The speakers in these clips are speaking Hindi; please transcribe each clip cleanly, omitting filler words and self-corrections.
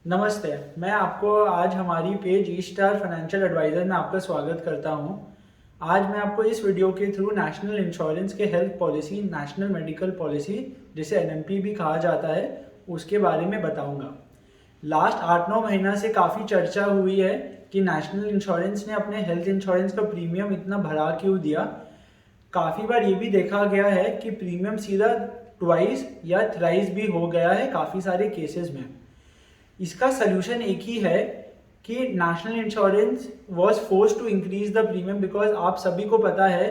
नमस्ते। मैं आपको आज हमारी पेज ई स्टार फाइनेंशियल एडवाइज़र में आपका स्वागत करता हूं। आज मैं आपको इस वीडियो के थ्रू नेशनल इंश्योरेंस के health policy, national medical policy जिसे एनएमपी भी कहा जाता है, उसके बारे में बताऊंगा। लास्ट 8-9 महीना से काफ़ी चर्चा हुई है कि नेशनल इंश्योरेंस ने अपने हेल्थ इंश्योरेंस का प्रीमियम इतना बढ़ा क्यों दिया। काफ़ी बार ये भी देखा गया है कि प्रीमियम सीधा ट्वाइस या थ्राइस भी हो गया है काफ़ी सारे केसेस में। इसका सलूशन एक ही है कि national insurance was forced to increase the premium because आप सभी को पता है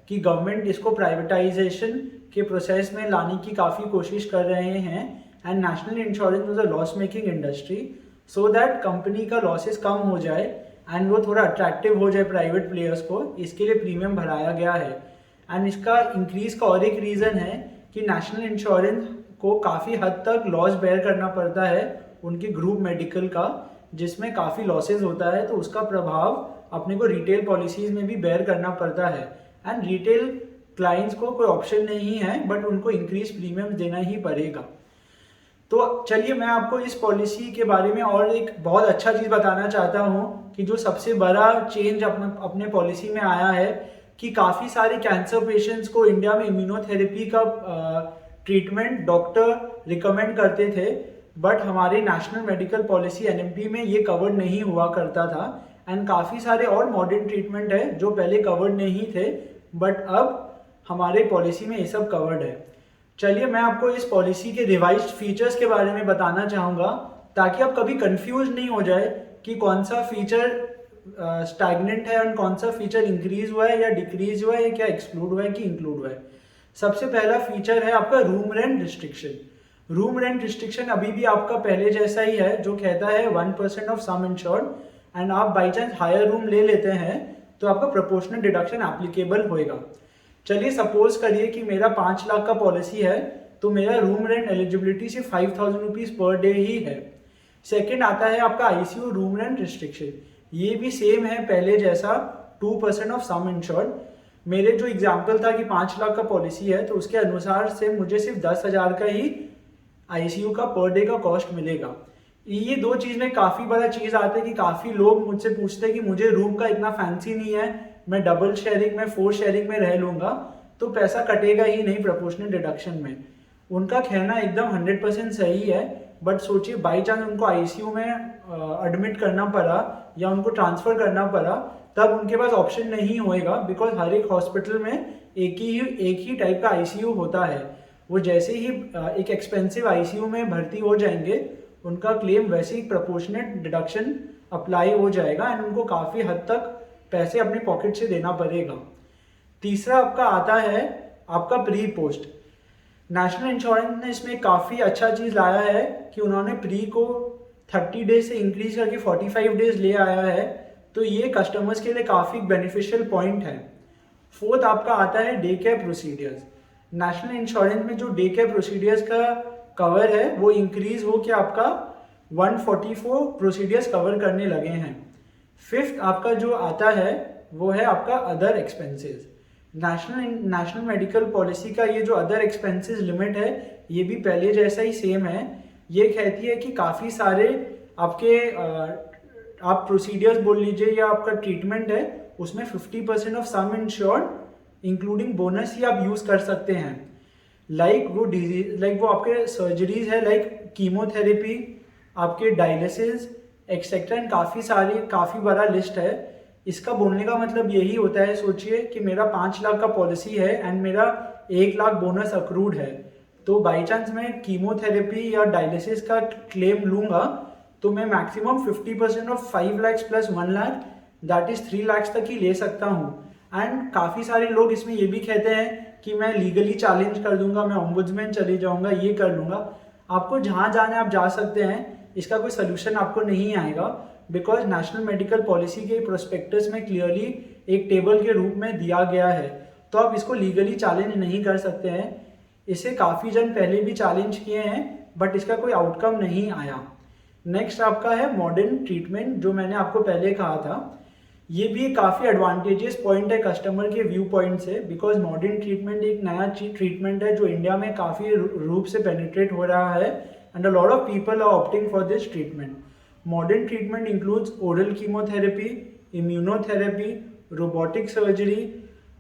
कि गवर्नमेंट इसको प्राइवेटाइजेशन के प्रोसेस में लाने की काफ़ी कोशिश कर रहे हैं and national insurance was a loss making industry, so that company का लॉसेस कम हो जाए एंड वो थोड़ा अट्रैक्टिव हो जाए प्राइवेट प्लेयर्स को, इसके लिए प्रीमियम बढ़ाया गया है। एंड इसका इंक्रीज का और एक रीज़न है कि नेशनल इंश्योरेंस को काफ़ी हद तक लॉस बेयर करना पड़ता है उनकी ग्रुप मेडिकल का, जिसमें काफ़ी लॉसेस होता है, तो उसका प्रभाव अपने को रिटेल पॉलिसीज़ में भी बेयर करना पड़ता है। एंड रिटेल क्लाइंट्स को कोई ऑप्शन नहीं है बट उनको इंक्रीज प्रीमियम देना ही पड़ेगा। तो चलिए मैं आपको इस पॉलिसी के बारे में और एक बहुत अच्छा चीज़ बताना चाहता हूँ कि जो सबसे बड़ा चेंज अपने पॉलिसी में आया है कि काफ़ी सारे कैंसर पेशेंट्स को इंडिया में इम्यूनोथेरेपी का ट्रीटमेंट डॉक्टर रिकमेंड करते थे, बट हमारे नेशनल मेडिकल पॉलिसी एनएमपी में ये कवर नहीं हुआ करता था। एंड काफ़ी सारे और मॉडर्न ट्रीटमेंट है जो पहले कवर्ड नहीं थे बट अब हमारे पॉलिसी में ये सब कवर्ड है। चलिए मैं आपको इस पॉलिसी के रिवाइज्ड फीचर्स के बारे में बताना चाहूँगा ताकि आप कभी कंफ्यूज नहीं हो जाए कि कौन सा फीचर स्टैग्नेंट है एंड कौन सा फीचर इंक्रीज हुआ है या डिक्रीज हुआ है या क्या एक्सक्लूड हुआ है कि इंक्लूड हुआ है। सबसे पहला फीचर है आपका room rent restriction. Room rent restriction अभी भी आपका पहले जैसा ही है जो कहता है 1% ऑफ सम इंश्योर्ड, एंड आप बाई चांस हायर रूम ले लेते हैं तो आपका प्रोपोर्शनल डिडक्शन एप्लीकेबल होएगा। चलिए सपोज करिए कि मेरा 5 लाख का पॉलिसी है तो मेरा रूम रेंट एलिजिबिलिटी सिर्फ 5,000 रुपीज़ पर डे ही है। सेकेंड आता है आपका आईसीयू रूम रेंट रिस्ट्रिक्शन। ये भी सेम है पहले जैसा, 2% ऑफ सम इंश्योर्ड। मेरे जो एग्जाम्पल था कि 5 लाख का पॉलिसी है तो उसके अनुसार से मुझे सिर्फ 10,000 का ही आईसीयू का पर डे का कॉस्ट मिलेगा। ये दो चीज़ में काफ़ी बड़ा चीज़ आता है कि काफ़ी लोग मुझसे पूछते हैं कि मुझे रूम का इतना फैंसी नहीं है, मैं डबल शेयरिंग में 4 शेयरिंग में रह लूँगा तो पैसा कटेगा ही नहीं प्रोपोर्शनल डिडक्शन में। उनका कहना एकदम 100% सही है, बट सोचिए बाई चांस उनको आईसीयू में एडमिट करना पड़ा या उनको ट्रांसफ़र करना पड़ा तब उनके पास ऑप्शन नहीं होएगा बिकॉज हर एक हॉस्पिटल में एक ही टाइप का आईसीयू होता है। वो जैसे ही एक एक्सपेंसिव आईसीयू में भर्ती हो जाएंगे उनका क्लेम वैसे ही प्रोपोर्शनेट डिडक्शन अप्लाई हो जाएगा एंड उनको काफ़ी हद तक पैसे अपने पॉकेट से देना पड़ेगा। तीसरा आपका आता है आपका प्री पोस्ट। नेशनल इंश्योरेंस ने इसमें काफ़ी अच्छा चीज़ लाया है कि उन्होंने प्री को 30 डेज से इंक्रीज करके 45 डेज ले आया है, तो ये कस्टमर्स के लिए काफ़ी बेनिफिशियल पॉइंट है। फोर्थ आपका आता है day care procedures. National insurance में जो डे केयर प्रोसीडियर्स का कवर है वो इंक्रीज हो के आपका 144 प्रोसीडियर्स कवर करने लगे हैं। फिफ्थ आपका जो आता है वो है आपका other expenses. National medical policy का ये जो अदर एक्सपेंसेस लिमिट है ये भी पहले जैसा ही सेम है। ये कहती है कि काफ़ी सारे आपके आप प्रोसीडियर्स बोल लीजिए या आपका ट्रीटमेंट है उसमें 50% of sum insured including bonus ही आप यूज़ कर सकते हैं। लाइक वो डिजीज, लाइक वो आपके सर्जरीज है लाइक कीमोथेरेपी, आपके डायलिसिस एक्सेट्रा, एंड काफ़ी बड़ा लिस्ट है। इसका बोलने का मतलब यही होता है, सोचिए कि मेरा 5 लाख का पॉलिसी है एंड मेरा 1 लाख बोनस अक्रूड है, तो बाई चांस मैं कीमोथेरेपी या डायलिसिस का क्लेम लूँगा तो मैं maximum 50% of 5 lakh plus 1 lakh that is 3 lakh तक ही ले सकता हूँ। एंड काफ़ी सारे लोग इसमें ये भी कहते हैं कि मैं लीगली चैलेंज कर दूंगा, मैं ओम्बुड्समैन चले जाऊंगा, ये कर लूँगा। आपको जहाँ जाना है आप जा सकते हैं, इसका कोई सोल्यूशन आपको नहीं आएगा बिकॉज नेशनल मेडिकल पॉलिसी के प्रोस्पेक्टस में क्लियरली एक टेबल के रूप में दिया गया है, तो आप इसको लीगली चैलेंज नहीं कर सकते हैं। इसे काफ़ी जन पहले भी चैलेंज किए हैं बट इसका कोई आउटकम नहीं आया। नेक्स्ट आपका है मॉडर्न ट्रीटमेंट, जो मैंने आपको पहले कहा था। ये भी काफ़ी एडवांटेजेस पॉइंट है कस्टमर के व्यू पॉइंट से बिकॉज मॉडर्न ट्रीटमेंट एक नया ट्रीटमेंट है जो इंडिया में काफ़ी रूप से पेनिट्रेट हो रहा है and a lot of people are opting for this treatment. Modern treatment includes oral chemotherapy, immunotherapy, robotic surgery,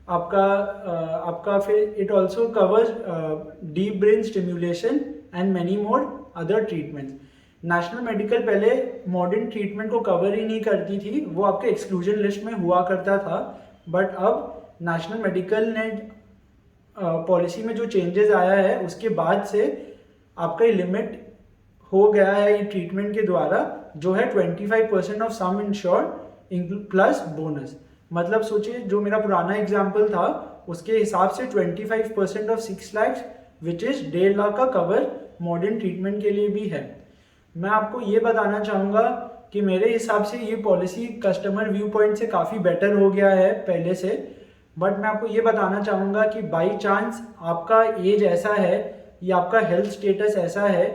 आपका फिर it also covers deep brain stimulation and many more other treatments. National medical पहले मॉडर्न ट्रीटमेंट को कवर ही नहीं करती थी, वो आपके एक्सक्लूजन लिस्ट में हुआ करता था, बट अब नेशनल मेडिकल ने पॉलिसी में जो चेंजेस आया है उसके बाद से आपका लिमिट हो गया है ये ट्रीटमेंट के द्वारा, जो है 25% of sum insured plus bonus. मतलब सोचिए जो मेरा पुराना एग्जाम्पल था उसके हिसाब से 25% of 6 lakh which is 1.5 lakh का कवर मॉडर्न ट्रीटमेंट के लिए भी है. मैं आपको ये बताना चाहूँगा कि मेरे हिसाब से ये पॉलिसी कस्टमर व्यू पॉइंट से काफ़ी बेटर हो गया है पहले से, बट मैं आपको ये बताना चाहूँगा कि बाई चांस आपका एज ऐसा है या आपका हेल्थ स्टेटस ऐसा है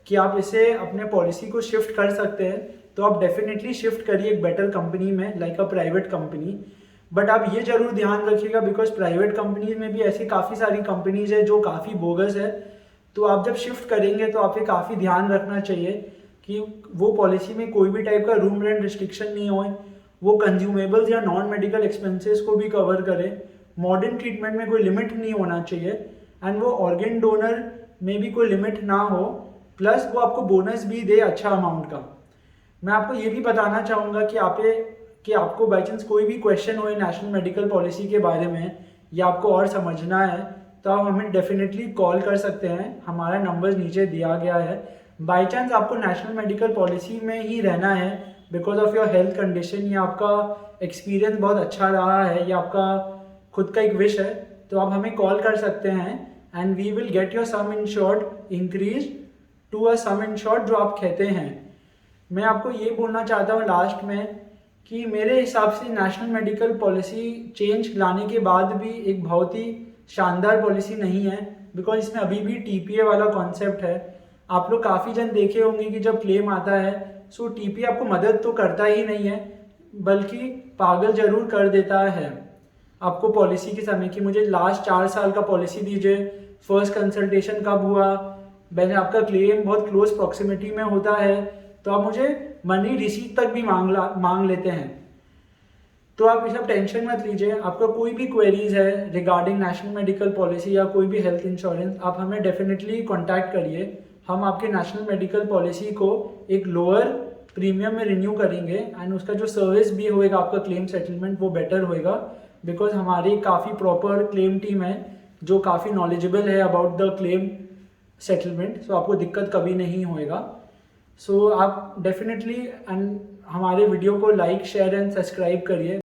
कि आप इसे अपने पॉलिसी को शिफ्ट कर सकते हैं, तो आप डेफिनेटली शिफ्ट करिए एक बेटर कंपनी में, like a private company. But आप ये जरूर ध्यान रखिएगा बिकॉज प्राइवेट कंपनीज में भी ऐसी काफ़ी सारी कंपनीज है जो काफ़ी बोगस है, तो आप जब शिफ्ट करेंगे तो आपको काफ़ी ध्यान रखना चाहिए कि वो पॉलिसी में कोई भी टाइप का रूम रेंट रिस्ट्रिक्शन नहीं हो, वो कंज्यूमेबल्स या नॉन मेडिकल एक्सपेंसेस को भी कवर करे, मॉडर्न ट्रीटमेंट में कोई लिमिट नहीं होना चाहिए, एंड वो ऑर्गन डोनर में भी कोई लिमिट ना हो, प्लस वो आपको बोनस भी दे अच्छा अमाउंट का. मैं आपको ये भी बताना चाहूँगा कि आपको बाई चांस कोई भी क्वेश्चन हो नेशनल मेडिकल पॉलिसी के बारे में या आपको और समझना है तो आप हमें डेफिनेटली कॉल कर सकते हैं. हमारा नंबर नीचे दिया गया है. बाई चांस आपको नेशनल मेडिकल पॉलिसी में ही रहना है because of your health condition या आपका एक्सपीरियंस बहुत अच्छा रहा है या आपका खुद का एक विश है, तो आप हमें कॉल कर सकते हैं and we will get your sum insured increase to a sum insured जो आप कहते हैं. मैं आपको ये बोलना चाहता हूँ लास्ट में कि मेरे हिसाब से नेशनल मेडिकल पॉलिसी चेंज लाने के बाद भी एक बहुत ही शानदार पॉलिसी नहीं है, बिकॉज इसमें अभी भी टीपीए वाला कॉन्सेप्ट है. आप लोग काफ़ी जन देखे होंगे कि जब क्लेम आता है सो टीपीए आपको मदद तो करता ही नहीं है बल्कि पागल जरूर कर देता है आपको पॉलिसी के समय कि मुझे लास्ट 4 साल का पॉलिसी दीजिए, फर्स्ट कंसल्टेशन कब हुआ, मैंने आपका क्लेम बहुत क्लोज प्रॉक्सिमिटी में होता है तो आप मुझे मनी रिसीट तक भी मांग लेते हैं. तो आप ये सब टेंशन मत लीजिए. आपका कोई भी क्वेरीज है रिगार्डिंग नेशनल मेडिकल पॉलिसी या कोई भी हेल्थ इंश्योरेंस, आप हमें डेफिनेटली कॉन्टैक्ट करिए. हम आपके नेशनल मेडिकल पॉलिसी को एक लोअर प्रीमियम में रिन्यू करेंगे एंड उसका जो सर्विस भी होएगा आपका क्लेम सेटलमेंट वो बेटर होएगा बिकॉज हमारी काफ़ी प्रॉपर क्लेम टीम है जो काफ़ी नॉलेजेबल है अबाउट द क्लेम सेटलमेंट, सो आपको दिक्कत कभी नहीं होएगा. सो आप डेफिनेटली एंड हमारे वीडियो को लाइक शेयर एंड सब्सक्राइब करिए.